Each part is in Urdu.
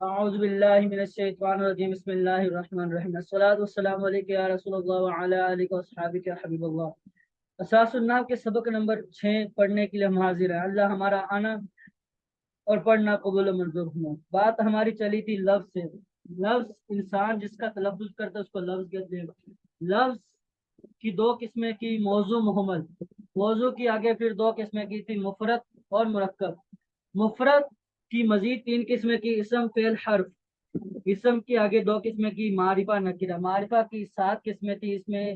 اعوذ باللہ من الشیطان الرجیم بسم اللہ الرحمن الرحیم الصلاۃ والسلام علیک یا رسول اللہ وعلی آلک واصحابک یا حبیب اللہ۔ اساس النحو کے سبق نمبر 6 پڑھنے کے لیے ہم حاضر ہیں۔ اللہ ہمارا آنا اور پڑھنا قبول و منظور ہوں۔ بات ہماری چلی تھی لفظ سے۔ لفظ انسان جس کا تلفظ کرتا ہے اس کو لفظ کہتے ہیں۔ لفظ کی دو قسمیں کی، موضوع محمل۔ موضوع کی آگے پھر دو قسمیں کی تھی، مفرد اور مرکب۔ مفرد کی مزید تین قسمیں کی، اسم فعل حرف۔ اسم کی آگے دو قسمیں کی، معرفہ نکرہ۔ معرفہ کی 7 قسمیں تھی، اس میں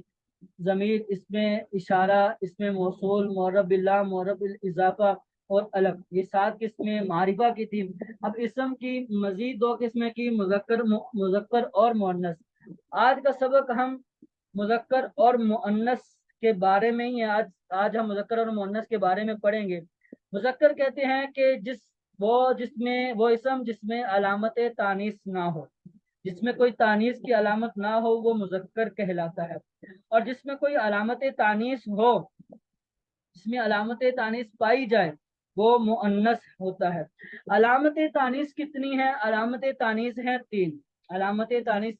ضمیر، اس میں اشارہ، اس میں موصول، معرب باللہ، معرب الاضافہ اور الگ، یہ 7 قسمیں معرفہ کی تھی۔ اب اسم کی مزید دو قسمیں کی، مذکر اور مؤنث۔ آج کا سبق ہم مذکر اور مؤنث کے بارے میں ہی ہے۔ آج ہم مذکر اور مؤنث کے بارے میں پڑھیں گے۔ مذکر کہتے ہیں کہ وہ اسم جس میں علامت تانیث نہ ہو، جس میں کوئی تانیث کی علامت نہ ہو وہ مذکر کہلاتا ہے، اور جس میں کوئی علامت تانیث ہو، جس میں علامت تانیث پائی جائے وہ مؤنث ہوتا ہے۔ علامت تانیث کتنی ہے؟ علامت تانیث ہے 3۔ علامت تانیث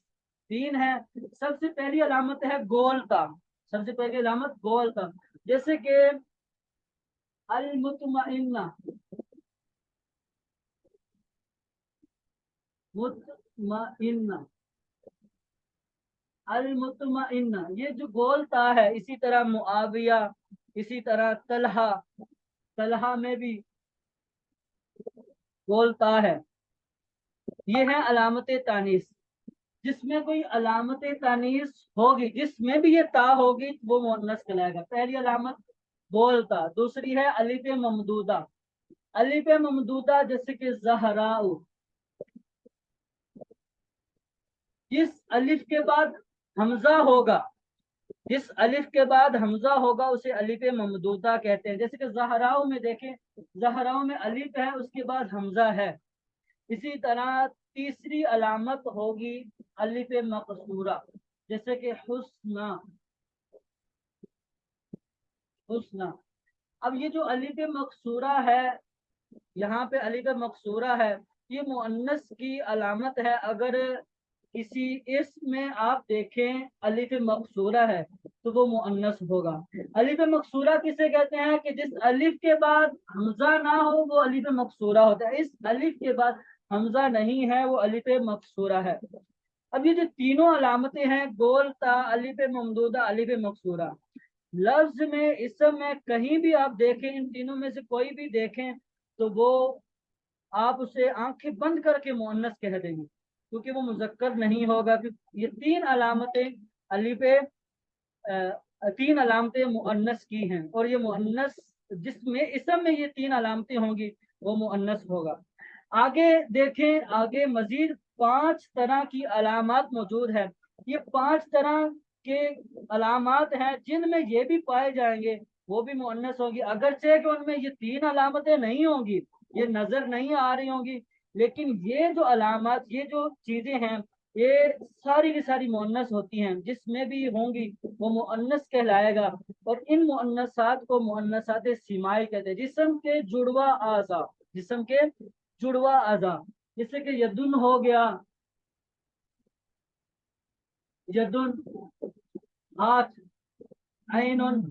3 ہے۔ سب سے پہلی علامت ہے گول کا۔ سب سے پہلی علامت گول کا، جیسے کہ المطمئنہ، مطمئنہ، المطمئنہ، یہ جو گول تا ہے۔ اسی طرح معاویہ، اسی طرح طلحہ، طلحہ میں بھی گول تا ہے۔ یہ ہے علامت تانیث۔ جس میں کوئی علامت تانیث ہوگی، جس میں بھی یہ تا ہوگی وہ مؤنث کہلائے گا۔ پہلی علامت گول تا۔ دوسری ہے الف ممدودہ۔ الف ممدودہ جیسے کہ زہراء، جس الف کے بعد حمزہ ہوگا، جس الف کے بعد حمزہ ہوگا اسے الف ممدودہ کہتے ہیں۔ جیسے کہ زہراء میں دیکھیں، زہراء میں الف ہے، اس کے بعد حمزہ ہے۔ اسی طرح تیسری علامت ہوگی الف مقصورہ، جیسے کہ حسنہ، حسنہ۔ اب یہ جو الف مقصورہ ہے، یہاں پہ الف مقصورہ ہے، یہ مؤنث کی علامت ہے۔ اگر کسی اسم میں آپ دیکھیں الف مقصورہ ہے تو وہ مؤنث ہوگا۔ الف مقصورہ کسے کہتے ہیں؟ کہ جس الف کے بعد حمزہ نہ ہو وہ الف مقصورہ ہوتا ہے۔ اس الف کے بعد حمزہ نہیں ہے وہ الف مقصورہ ہے۔ اب یہ جو تینوں علامتیں ہیں، گول تا، الف ممدودہ، الف مقصورہ، لفظ میں، اسم میں کہیں بھی آپ دیکھیں، ان تینوں میں سے کوئی بھی دیکھیں تو وہ آپ اسے آنکھیں بند کر کے مؤنث کہہ دیں گے، کیونکہ وہ مذکر نہیں ہوگا۔ یہ 3 علامتیں الف، 3 علامتیں مؤنث کی ہیں، اور یہ مؤنث جس میں اسم میں یہ 3 علامتیں ہوں گی وہ مؤنث ہوگا۔ آگے دیکھیں، آگے مزید 5 طرح کی علامات موجود ہیں۔ یہ 5 طرح کے علامات ہیں جن میں یہ بھی پائے جائیں گے وہ بھی مؤنث ہوگی، اگرچہ کہ ان میں یہ 3 علامتیں نہیں ہوں گی، یہ نظر نہیں آ رہی ہوں گی، لیکن یہ جو علامات، یہ جو چیزیں ہیں، یہ ساری کی ساری مؤنث ہوتی ہیں۔ جس میں بھی ہوں گی وہ مؤنث کہلائے گا، اور ان مؤنثات کو مؤنثات سمائی کہتے ہیں۔ جسم کے جڑواں اعضاء، جسم کے جڑواں اعضاء، جیسے کہ یدن ہو گیا، یدن ہاتھ، عین آنکھ،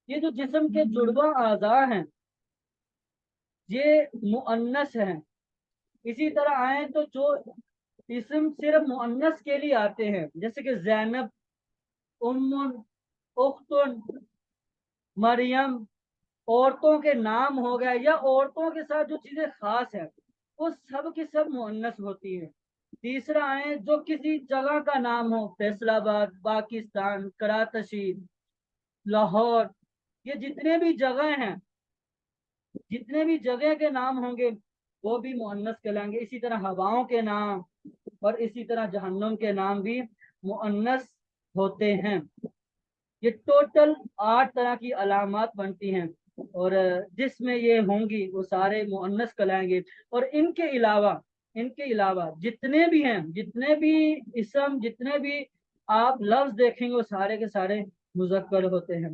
یہ جو جسم کے جڑواں اعضاء ہیں یہ مؤنث ہیں۔ اسی طرح آئیں تو جو اسم صرف مؤنث کے لیے آتے ہیں، جیسے کہ زینب، ام، اخت، مریم، عورتوں کے نام ہو گئے، یا عورتوں کے ساتھ جو چیزیں خاص ہیں وہ سب کی سب مؤنث ہوتی ہیں۔ تیسرا آئیں جو کسی جگہ کا نام ہو، فیصل آباد، پاکستان، کراچی، لاہور، یہ جتنے بھی جگہ ہیں، جتنے بھی جگہ کے نام ہوں گے وہ بھی مؤنث کہلائیں گے۔ اسی طرح ہواؤں کے نام اور اسی طرح جہنم کے نام بھی مؤنث ہوتے ہیں۔ یہ ٹوٹل 8 طرح کی علامات بنتی ہیں، اور جس میں یہ ہوں گی وہ سارے مؤنث کہلائیں گے۔ اور ان کے علاوہ جتنے بھی ہیں، جتنے بھی اسم، جتنے بھی آپ لفظ دیکھیں گے وہ سارے کے سارے مذکر ہوتے ہیں۔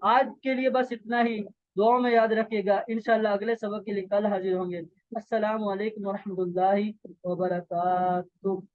آج کے لیے بس اتنا ہی۔ دعاؤں میں یاد رکھیے گا. انشاءاللہ اگلے سبق کے لیے کل حاضر ہوں گے. السلام علیکم ورحمۃ اللہ وبرکاتہ.